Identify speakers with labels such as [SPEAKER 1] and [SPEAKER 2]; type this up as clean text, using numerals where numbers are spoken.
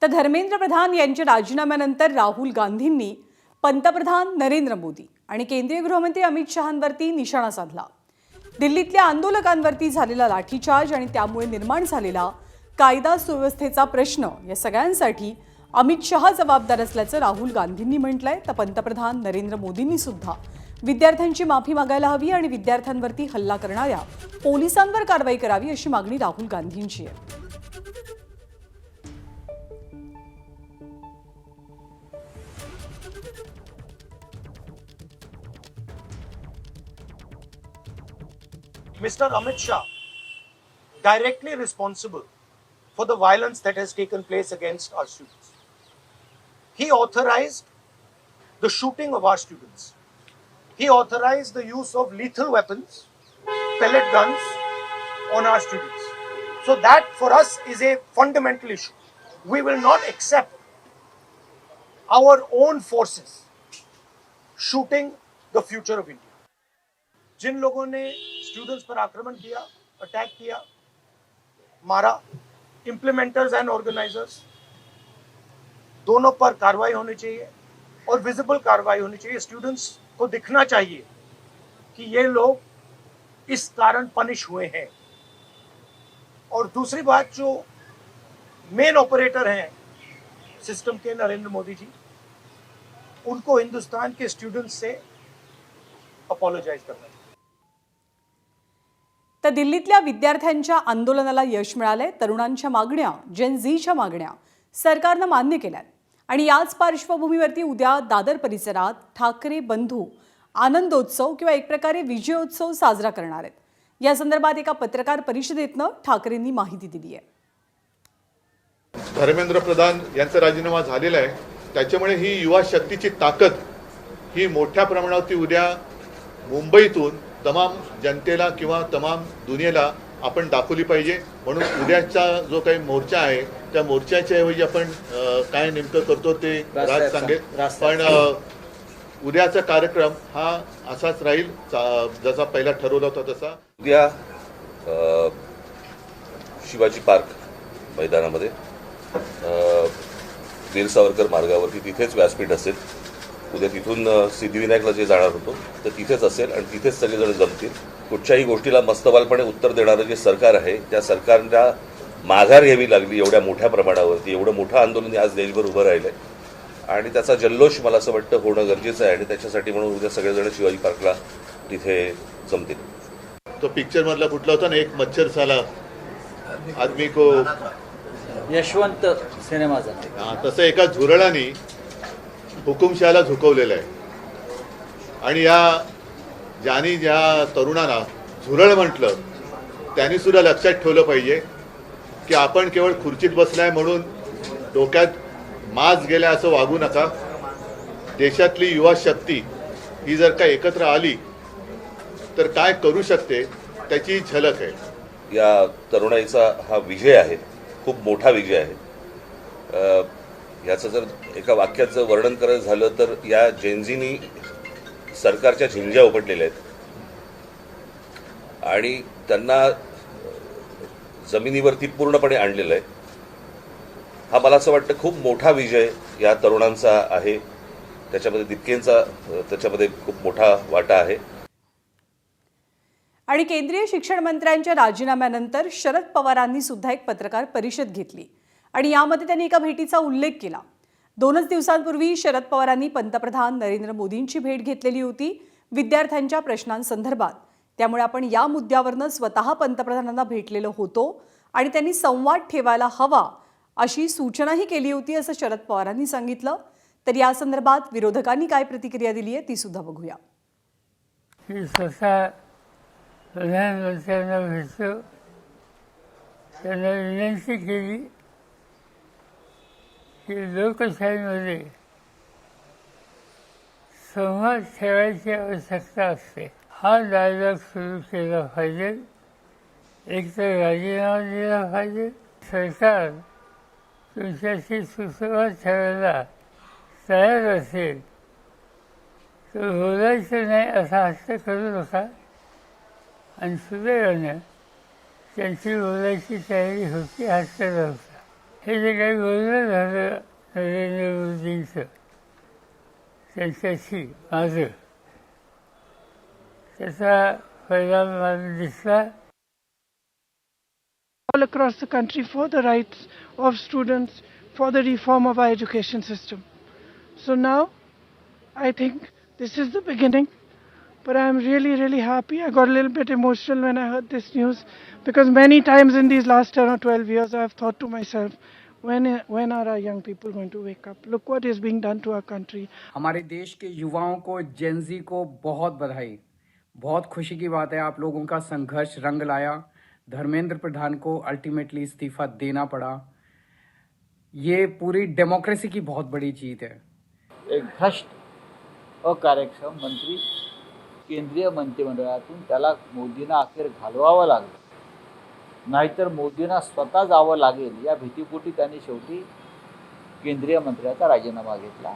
[SPEAKER 1] तर धर्मेंद्र प्रधान यांच्या राजीनाम्यानंतर राहुल गांधींनी पंतप्रधान नरेंद्र मोदी आणि केंद्रीय गृहमंत्री अमित शहांवरती निशाणा साधला। दिल्लीतल्या आंदोलकांवरती झालेला लाठीचार्ज आणि त्यामुळे निर्माण झालेला कायदा सुव्यवस्थेचा प्रश्न या सगळ्यांसाठी अमित शहा जबाबदार असल्याचं राहुल गांधींनी म्हटलंय। तर पंतप्रधान नरेंद्र मोदींनी सुद्धा विद्यार्थ्यांची माफी मागायला हवी आणि विद्यार्थ्यांवरती हल्ला करणाऱ्या पोलिसांवर कारवाई करावी अशी मागणी राहुल गांधींची आहे।
[SPEAKER 2] Mr. Amit Shah, directly responsible for the violence that has taken place against our students. He authorized the shooting of our students. He authorized the use of lethal weapons, pellet guns on our students. So that for us is a fundamental issue. We will not accept our own forces shooting the future of India. जिन लोगों ने students पर आक्रमण KIA, attack KIA, मारा, implementers end organisers, दोनों पर कार्रवाई होनी चाहिए और visible कार्रवाई होनी चाहिए। स्टूडेंट्स को दिखना चाहिए कि ये लोग इस कारण पनिश हुए हैं। और दूसरी बात, जो मेन ऑपरेटर हैं सिस्टम के, नरेंद्र मोदी जी, उनको हिंदुस्तान के स्टूडेंट्स से अपॉलोजाइज करना चाहिए।
[SPEAKER 1] तर दिल्लीतल्या विद्यार्थ्यांच्या आंदोलनाला यश मिळाले। तरुणांच्या मागण्या, जेन झीच्या मागण्या सरकारनं मान्य केल्यात आणि याच पार्श्वभूमीवरती उद्या दादर परिसरात ठाकरे बंधू आनंदोत्सव किंवा एक प्रकारे विजयोत्सव साजरा करणार आहेत। या संदर्भात एका पत्रकार परिषदेतनं ठाकरेंनी माहिती दिली आहे।
[SPEAKER 3] धर्मेंद्र प्रधान यांचा राजीनामा झालेला आहे, त्याच्यामुळे ही युवा शक्तीची ताकद ही मोठ्या प्रमाणावरती उद्या मुंबईतून तमाम जनतेला किंवा तमाम दुनियेला आपण दाखवली पाहिजे। म्हणून उद्याचा जो काही मोर्चा आहे त्या मोर्चाच्या ऐवजी आपण काय नेमकं करतो ते राज सांगेल, पण उद्याचा कार्यक्रम हा असाच राहील जसा पहिला ठरवला होता तसा।
[SPEAKER 4] उद्या शिवाजी पार्क मैदानामध्ये वीर सावरकर मार्गावरती तिथेच व्यासपीठ असेल। उद्या तिथून सिद्धिविनायकला जे जाणार होतो तर तिथेच असेल आणि तिथेच सगळेजण जमतील। कुठच्याही गोष्टीला मस्तबलपणे उत्तर देणारं जे सरकार आहे त्या सरकारला माघार घ्यावी लागली एवढ्या मोठ्या प्रमाणावरती। एवढं मोठं आंदोलन आज देशभर उभं राहिलंय आणि त्याचा जल्लोष मला असं वाटतं होणं गरजेचं आहे आणि त्याच्यासाठी म्हणून उद्या सगळेजण शिवाजी पार्कला तिथे जमतील।
[SPEAKER 3] तो पिक्चर मधला कुठला होता ना, एक मच्छर साला आदमी को,
[SPEAKER 5] यशवंत सिनेमाचा,
[SPEAKER 3] तसं एका झुरळाने हुकुमशहाला झुकवलेलं आहे। आणि ज्या तरुणांना झुरळ म्हटलं त्यांनी सुद्धा लक्षात ठेवलं पाहिजे की आपण केवळ खुर्चीत बसलाय म्हणून डोक्यात माज गेल्या असं वागू नका। देशातली युवा शक्ती ही जर का एकत्र आली तर काय करू शकते त्याची झलक आहे।
[SPEAKER 4] या तरुणाईचा हा विजय आहे, खूप मोठा विजय आहे। याचं जर एका वाक्यात जर वर्णन करायचं झालं तर या जेनझीनी सरकारच्या झिंज्या उपटलेल्या आहेत आणि त्यांना जमिनीवरती पूर्णपणे आणलेलं आहे। हा मला असं वाटतं खूप मोठा विजय या तरुणांचा आहे। त्याच्यामध्ये दिपकेंचा त्याच्यामध्ये खूप मोठा वाटा आहे।
[SPEAKER 1] आणि केंद्रीय शिक्षण मंत्र्यांच्या राजीनाम्यानंतर शरद पवारांनी सुद्धा एक पत्रकार परिषद घेतली आणि यामध्ये त्यांनी एका भेटीचा उल्लेख केला। 2 दिवसांपूर्वी शरद पवारांनी पंतप्रधान नरेंद्र मोदींची भेट घेतलेली होती विद्यार्थ्यांच्या प्रश्नांसंदर्भात। त्यामुळे आपण या मुद्द्यावरनं स्वतः पंतप्रधानांना भेटलेलो होतो आणि त्यांनी संवाद ठेवायला हवा अशी सूचनाही केली होती असं शरद पवारांनी सांगितलं। तर या संदर्भात विरोधकांनी काय प्रतिक्रिया दिली आहे ती सुद्धा बघूया।
[SPEAKER 6] प्रधानमंत्र्यांना भेटलो, त्यांना विनंती केली की लोकशाहीमध्ये संवाद ठेवायची आवश्यकता असते। हा डायलॉग सुरू केला पाहिजे, एक तर राजीनामा दिला पाहिजे। सरकार तुमच्याशी सुसंवाद ठेवायला तयार असेल तर बोलायचं नाही असा हट्ट करू नका आणि सुदैवाने त्यांची बोलायची तयारी होती, हट्ट नव्हता। हे जे काही बोलणं झालं नरेंद्र मोदींचं त्यांच्याशी माझं, त्याचा परिणाम मला दिसला.
[SPEAKER 7] All across the country for the rights of students, for the reform of our education system. So now, I think this is the beginning, but I am really, really happy. I got a little bit emotional when I heard this news, because many times in these last 10 or 12 years, I have thought to myself, when are our young people going to wake up? Look what is being done to our country.
[SPEAKER 8] हमारे देश के युवाओं को, Gen Z को बहुत बधाई. बहुत खुशी की बात है, आप लोगों का संघर्ष रंग लाया. धर्मेंद्र प्रधान को अल्टीमेटली इस्तीफा देना पड़ा. ये पूरी डेमोक्रेसी की बहुत बड़ी जीत है.
[SPEAKER 5] एक भ्रष्ट अकार्यक्षम मंत्री केंद्रीय मंत्रिमंडळातून त्याला मोदींना अखेर घालवावं लागलं, नाहीतर मोदींना स्वतः जावं लागेल या भीतीपोटी त्यांनी शेवटी केंद्रीय मंत्र्याचा राजीनामा घेतला.